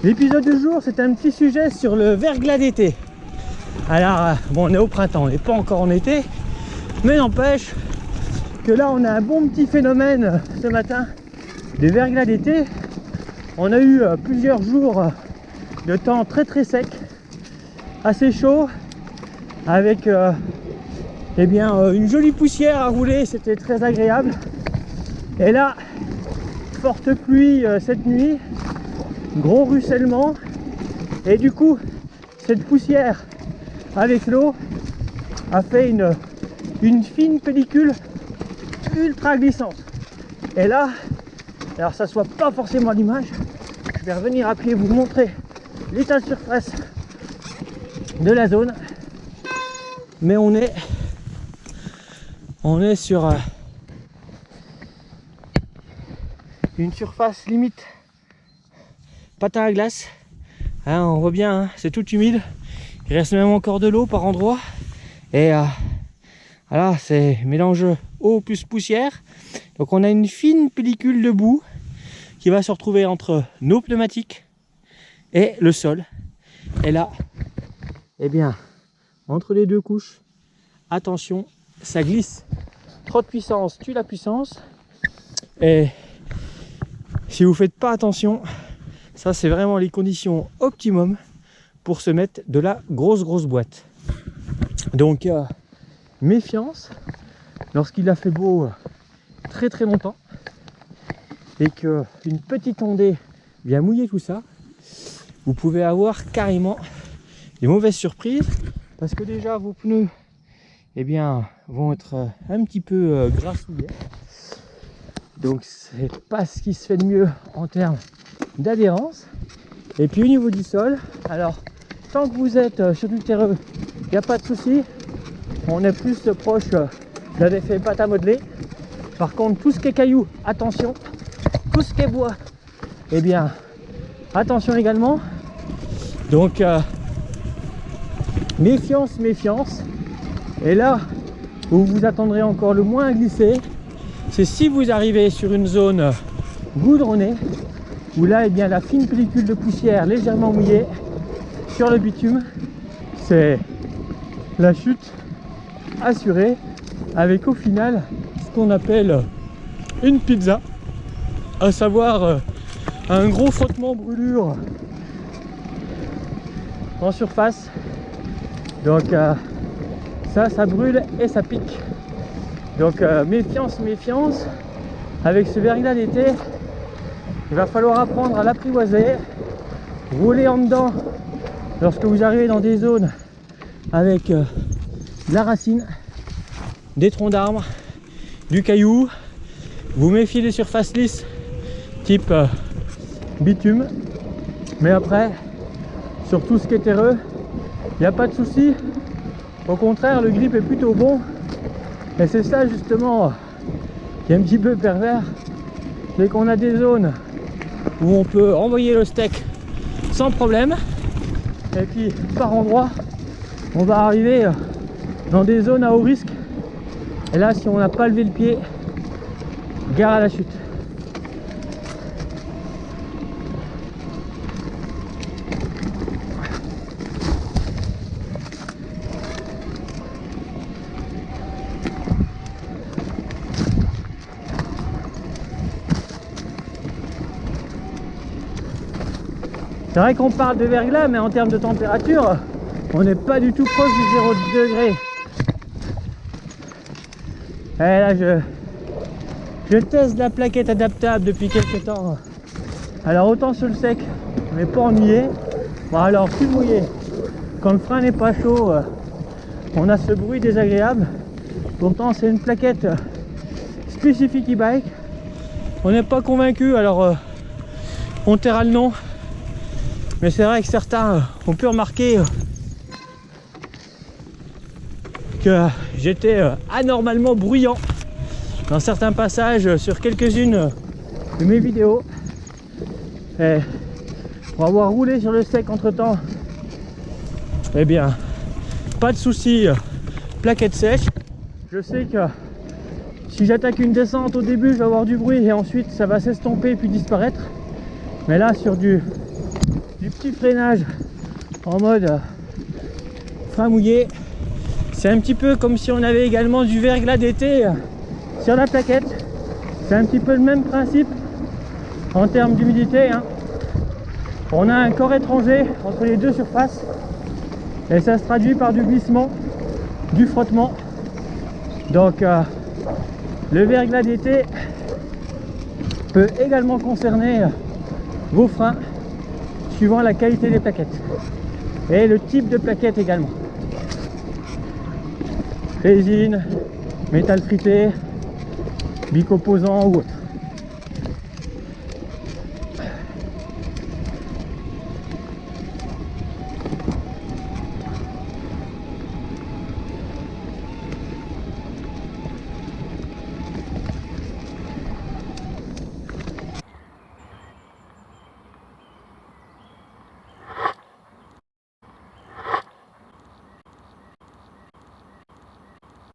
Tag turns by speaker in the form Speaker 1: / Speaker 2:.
Speaker 1: L'épisode du jour, c'est un petit sujet sur le verglas d'été. Alors, bon, on est au printemps, on n'est pas encore en été, mais n'empêche que là, on a un bon petit phénomène ce matin de verglas d'été. On a eu plusieurs jours de temps très sec, assez chaud, avec une jolie poussière à rouler, c'était très agréable. Et là, forte pluie cette nuit, gros ruissellement, et du coup cette poussière avec l'eau a fait une fine pellicule ultra glissante. Et là, alors ça soit pas forcément l'image, je vais revenir après vous montrer l'état de surface de la zone, mais on est sur une surface limite patin à glace, hein, on voit bien, hein, c'est tout humide, il reste même encore de l'eau par endroits, et voilà, c'est mélange eau plus poussière, donc on a une fine pellicule de boue qui va se retrouver entre nos pneumatiques et le sol, et là, eh bien, entre les deux couches, attention, ça glisse, trop de puissance tue la puissance, et si vous faites pas attention, ça c'est vraiment les conditions optimum pour se mettre de la grosse boîte. Donc méfiance lorsqu'il a fait beau très longtemps et qu'une petite ondée vient mouiller tout ça, vous pouvez avoir carrément des mauvaises surprises parce que déjà vos pneus vont être un petit peu grassouillés. Donc c'est pas ce qui se fait de mieux en termes d'adhérence. Et puis au niveau du sol, alors tant que vous êtes sur du terreux, il n'y a pas de souci, on est plus proche de l'effet pâte à modeler. Par contre tout ce qui est cailloux, attention, tout ce qui est bois, attention également. Donc méfiance. Et là où vous attendrez encore le moins à glisser, c'est si vous arrivez sur une zone goudronnée, où là, la fine pellicule de poussière légèrement mouillée sur le bitume, c'est la chute assurée, avec au final ce qu'on appelle une pizza, à savoir un gros frottement brûlure en surface. Donc ça brûle et ça pique. Donc méfiance avec ce verglas d'été. Il va falloir apprendre à l'apprivoiser, rouler en dedans lorsque vous arrivez dans des zones avec de la racine, des troncs d'arbres, du caillou. Vous méfiez des surfaces lisses type bitume, mais après sur tout ce qui est terreux, il n'y a pas de souci. Au contraire, le grip est plutôt bon, et c'est ça justement qui est un petit peu pervers, c'est qu'on a des zones où on peut envoyer le steak sans problème, et puis par endroit on va arriver dans des zones à haut risque, et là si on n'a pas levé le pied, gare à la chute. C'est vrai qu'on parle de verglas, mais en termes de température, on n'est pas du tout proche du 0 degré. Et là, je teste la plaquette adaptable depuis quelques temps. Alors autant sur le sec, on n'est pas ennuyé. Bon alors, plus mouillé, quand le frein n'est pas chaud, on a ce bruit désagréable. Pourtant, c'est une plaquette spécifique e-bike. On n'est pas convaincu, alors on terra le nom. Mais c'est vrai que certains ont pu remarquer que j'étais anormalement bruyant dans certains passages sur quelques-unes de mes vidéos. Et pour avoir roulé sur le sec entre temps, pas de souci, plaquette sèche. Je sais que si j'attaque une descente au début, je vais avoir du bruit et ensuite ça va s'estomper puis disparaître. Mais là, sur du du petit freinage en mode frein mouillé. C'est un petit peu comme si on avait également du verglas d'été sur la plaquette. C'est un petit peu le même principe en termes d'humidité, hein. On a un corps étranger entre les deux surfaces et ça se traduit par du glissement, du frottement. Donc le verglas d'été peut également concerner vos freins suivant la qualité des plaquettes et le type de plaquette également. Résine, métal frité, bicomposant ou autre.